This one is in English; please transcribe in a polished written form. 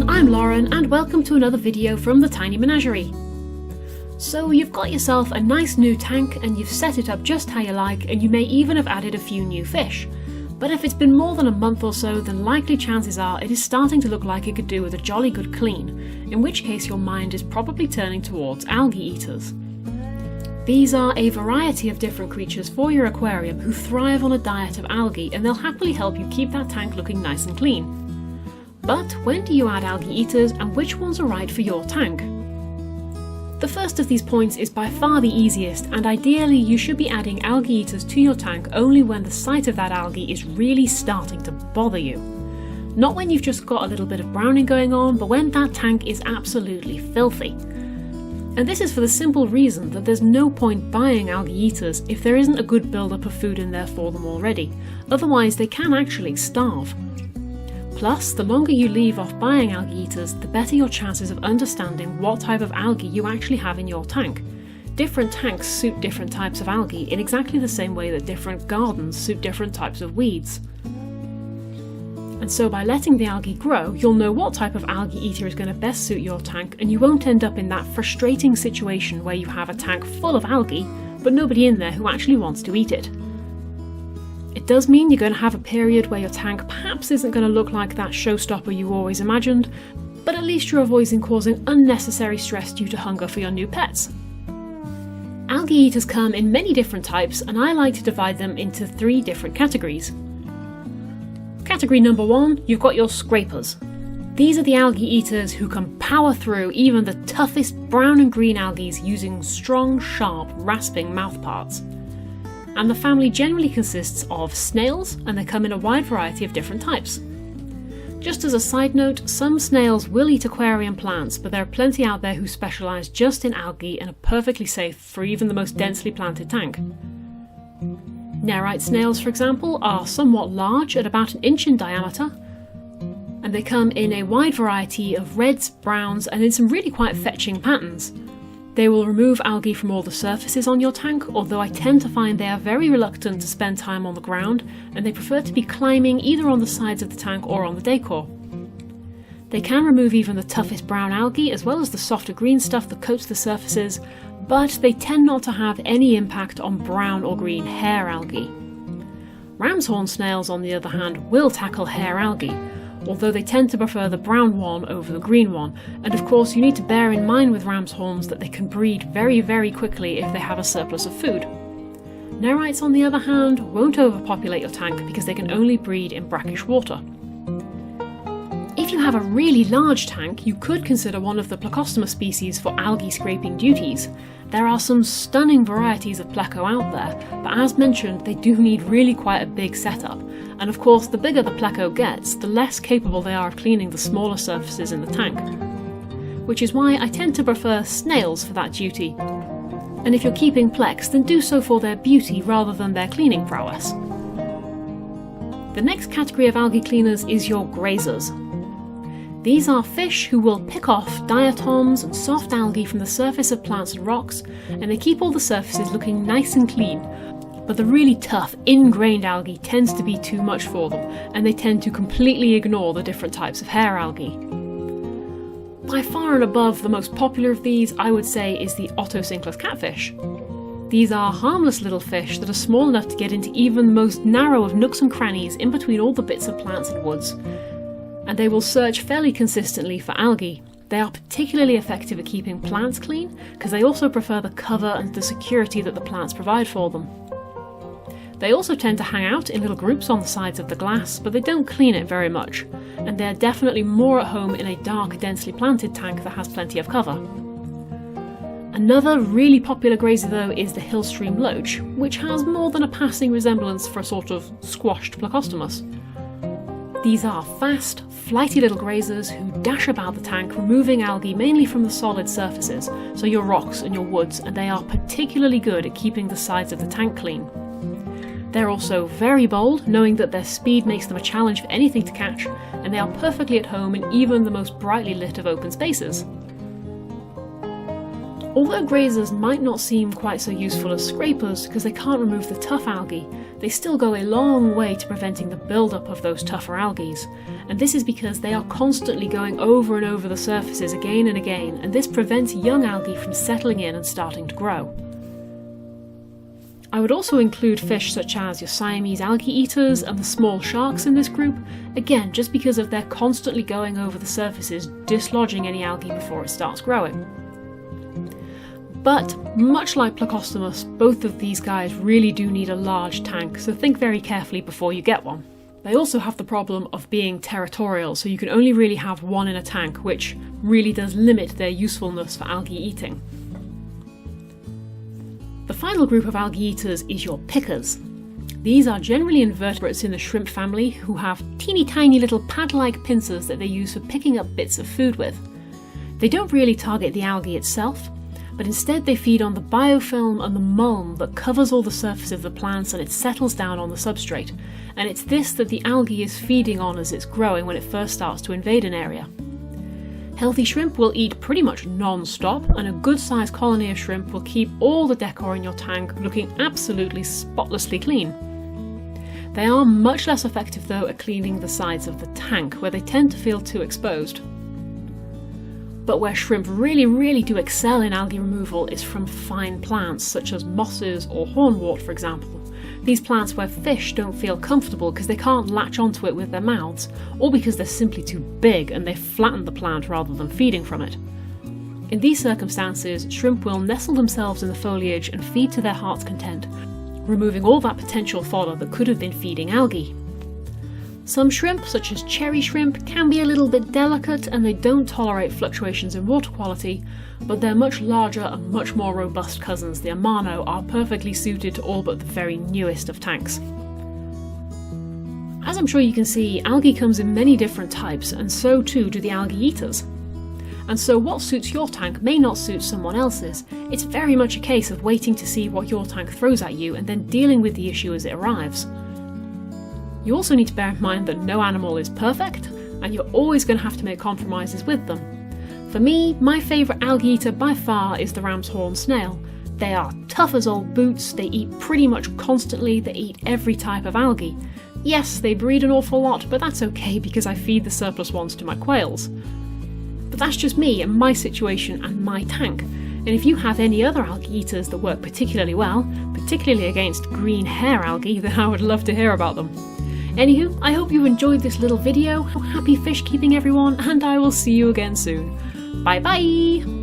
everyone, I'm Lauren and welcome to another video from the Tiny Menagerie. So you've got yourself a nice new tank and you've set it up just how you like, and you may even have added a few new fish. But if it's been more than a month or so, then likely chances are it is starting to look like it could do with a jolly good clean, in which case your mind is probably turning towards algae eaters. These are a variety of different creatures for your aquarium who thrive on a diet of algae, and they'll happily help you keep that tank looking nice and clean. But when do you add algae eaters, and which ones are right for your tank? The first of these points is by far the easiest, and ideally you should be adding algae eaters to your tank only when the sight of that algae is really starting to bother you. Not when you've just got a little bit of browning going on, but when that tank is absolutely filthy. And this is for the simple reason that there's no point buying algae eaters if there isn't a good build-up of food in there for them already. Otherwise they can actually starve. Plus, the longer you leave off buying algae eaters, the better your chances of understanding what type of algae you actually have in your tank. Different tanks suit different types of algae in exactly the same way that different gardens suit different types of weeds. And so by letting the algae grow, you'll know what type of algae eater is going to best suit your tank, and you won't end up in that frustrating situation where you have a tank full of algae, but nobody in there who actually wants to eat it. It does mean you're going to have a period where your tank perhaps isn't going to look like that showstopper you always imagined, but at least you're avoiding causing unnecessary stress due to hunger for your new pets. Algae eaters come in many different types, and I like to divide them into 3 different categories. Category number 1, you've got your scrapers. These are the algae eaters who can power through even the toughest brown and green algae using strong, sharp, rasping mouthparts. And the family generally consists of snails, and they come in a wide variety of different types. Just as a side note, some snails will eat aquarium plants, but there are plenty out there who specialise just in algae and are perfectly safe for even the most densely planted tank. Nerite snails, for example, are somewhat large at about 1 inch in diameter, and they come in a wide variety of reds, browns, and in some really quite fetching patterns. They will remove algae from all the surfaces on your tank, although I tend to find they are very reluctant to spend time on the ground, and they prefer to be climbing either on the sides of the tank or on the decor. They can remove even the toughest brown algae as well as the softer green stuff that coats the surfaces, but they tend not to have any impact on brown or green hair algae. Ram's horn snails, on the other hand, will tackle hair algae, although they tend to prefer the brown one over the green one, and of course you need to bear in mind with ram's horns that they can breed very quickly if they have a surplus of food. Nerites, on the other hand, won't overpopulate your tank because they can only breed in brackish water. If you have a really large tank, you could consider one of the Plecostomus species for algae scraping duties. There are some stunning varieties of pleco out there, but as mentioned, they do need really quite a big setup, and of course the bigger the pleco gets, the less capable they are of cleaning the smaller surfaces in the tank. Which is why I tend to prefer snails for that duty. And if you're keeping plecs, then do so for their beauty rather than their cleaning prowess. The next category of algae cleaners is your grazers. These are fish who will pick off diatoms and soft algae from the surface of plants and rocks, and they keep all the surfaces looking nice and clean. But the really tough, ingrained algae tends to be too much for them, and they tend to completely ignore the different types of hair algae. By far and above the most popular of these, I would say, is the Ottocinclus catfish. These are harmless little fish that are small enough to get into even the most narrow of nooks and crannies in between all the bits of plants and woods. And they will search fairly consistently for algae. They are particularly effective at keeping plants clean, because they also prefer the cover and the security that the plants provide for them. They also tend to hang out in little groups on the sides of the glass, but they don't clean it very much, and they're definitely more at home in a dark, densely planted tank that has plenty of cover. Another really popular grazer though is the hillstream loach, which has more than a passing resemblance for a sort of squashed Plecostomus. These are fast, flighty little grazers who dash about the tank, removing algae mainly from the solid surfaces, so your rocks and your woods, and they are particularly good at keeping the sides of the tank clean. They're also very bold, knowing that their speed makes them a challenge for anything to catch, and they are perfectly at home in even the most brightly lit of open spaces. Although grazers might not seem quite so useful as scrapers because they can't remove the tough algae, they still go a long way to preventing the build-up of those tougher algae. And this is because they are constantly going over and over the surfaces again and again, and this prevents young algae from settling in and starting to grow. I would also include fish such as your Siamese algae eaters and the small sharks in this group, again just because of their constantly going over the surfaces, dislodging any algae before it starts growing. But, much like Plecostomus, both of these guys really do need a large tank, so think very carefully before you get one. They also have the problem of being territorial, so you can only really have one in a tank, which really does limit their usefulness for algae eating. The final group of algae eaters is your pickers. These are generally invertebrates in the shrimp family who have teeny tiny little pad-like pincers that they use for picking up bits of food with. They don't really target the algae itself, but instead they feed on the biofilm and the mulm that covers all the surface of the plants and it settles down on the substrate, and it's this that the algae is feeding on as it's growing when it first starts to invade an area. Healthy shrimp will eat pretty much non-stop, and a good-sized colony of shrimp will keep all the decor in your tank looking absolutely spotlessly clean. They are much less effective though at cleaning the sides of the tank, where they tend to feel too exposed. But where shrimp really do excel in algae removal is from fine plants, such as mosses or hornwort for example. These plants where fish don't feel comfortable because they can't latch onto it with their mouths, or because they're simply too big and they flatten the plant rather than feeding from it. In these circumstances, shrimp will nestle themselves in the foliage and feed to their heart's content, removing all that potential fodder that could have been feeding algae. Some shrimp, such as cherry shrimp, can be a little bit delicate and they don't tolerate fluctuations in water quality, but their much larger and much more robust cousins, the amano, are perfectly suited to all but the very newest of tanks. As I'm sure you can see, algae comes in many different types, and so too do the algae eaters. And so what suits your tank may not suit someone else's. It's very much a case of waiting to see what your tank throws at you and then dealing with the issue as it arrives. You also need to bear in mind that no animal is perfect, and you're always going to have to make compromises with them. For me, my favourite algae eater by far is the ram's horn snail. They are tough as old boots, they eat pretty much constantly, they eat every type of algae. Yes, they breed an awful lot, but that's okay because I feed the surplus ones to my quails. But that's just me and my situation and my tank. And if you have any other algae eaters that work particularly well, particularly against green hair algae, then I would love to hear about them. Anywho, I hope you enjoyed this little video. Happy fish keeping everyone, and I will see you again soon. Bye bye!